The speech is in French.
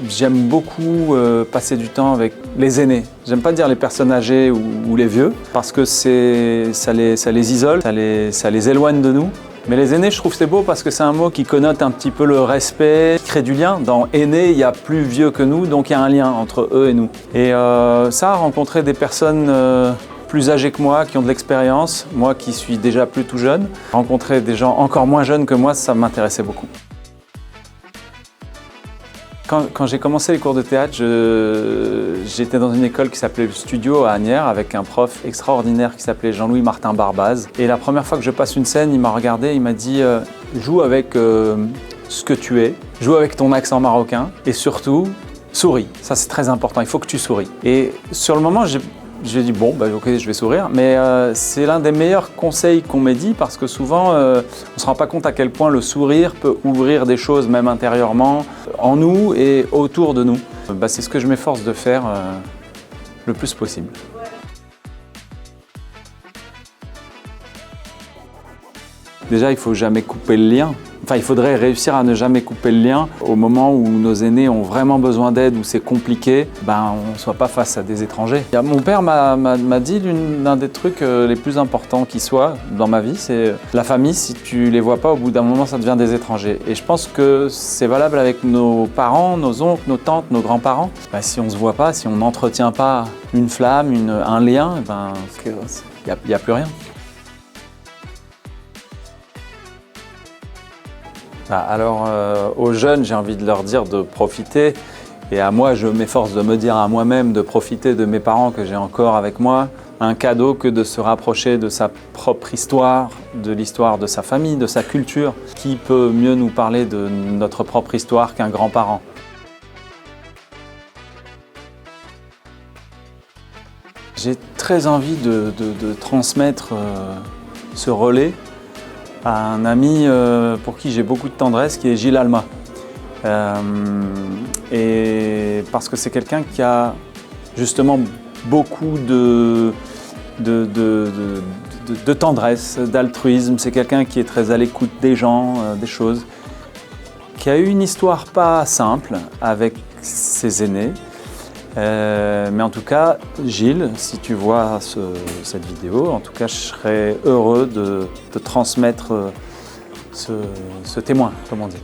J'aime beaucoup passer du temps avec les aînés. J'aime pas dire les personnes âgées ou les vieux, parce que ça les isole, ça les éloigne de nous. Mais les aînés, je trouve c'est beau parce que c'est un mot qui connote un petit peu le respect, qui crée du lien. Dans aînés, il y a plus vieux que nous, donc il y a un lien entre eux et nous. Et ça, rencontrer des personnes plus âgés que moi, qui ont de l'expérience, moi qui suis déjà plus tout jeune, rencontrer des gens encore moins jeunes que moi, ça m'intéressait beaucoup. Quand j'ai commencé les cours de théâtre, j'étais dans une école qui s'appelait le Studio à Asnières avec un prof extraordinaire qui s'appelait Jean-Louis Martin Barbaz. Et la première fois que je passe une scène, il m'a regardé, il m'a dit joue avec ce que tu es, joue avec ton accent marocain et surtout souris. Ça c'est très important, il faut que tu souris. Et sur le moment, j'ai dit bon, ok, je vais sourire, mais c'est l'un des meilleurs conseils qu'on m'ait dit parce que souvent, on ne se rend pas compte à quel point le sourire peut ouvrir des choses, même intérieurement, en nous et autour de nous. C'est ce que je m'efforce de faire le plus possible. Déjà, il ne faut jamais couper le lien. Enfin, il faudrait réussir à ne jamais couper le lien au moment où nos aînés ont vraiment besoin d'aide, où c'est compliqué, on ne soit pas face à des étrangers. Mon père m'a dit l'un des trucs les plus importants qui soit dans ma vie, c'est la famille, si tu ne les vois pas, au bout d'un moment, ça devient des étrangers. Et je pense que c'est valable avec nos parents, nos oncles, nos tantes, nos grands-parents. Si on ne se voit pas, si on n'entretient pas une flamme, un lien, il n'y a plus rien. Alors, aux jeunes, j'ai envie de leur dire de profiter. Et à moi, je m'efforce de me dire à moi-même de profiter de mes parents que j'ai encore avec moi. Un cadeau que de se rapprocher de sa propre histoire, de l'histoire de sa famille, de sa culture. Qui peut mieux nous parler de notre propre histoire qu'un grand-parent ? J'ai très envie de transmettre ce relais à un ami pour qui j'ai beaucoup de tendresse, qui est Gilles Alma. Et parce que c'est quelqu'un qui a justement beaucoup de tendresse, d'altruisme. C'est quelqu'un qui est très à l'écoute des gens, des choses, qui a eu une histoire pas simple avec ses aînés. Mais en tout cas, Gilles, si tu vois cette vidéo, en tout cas, je serais heureux de transmettre ce témoin, comme on dit.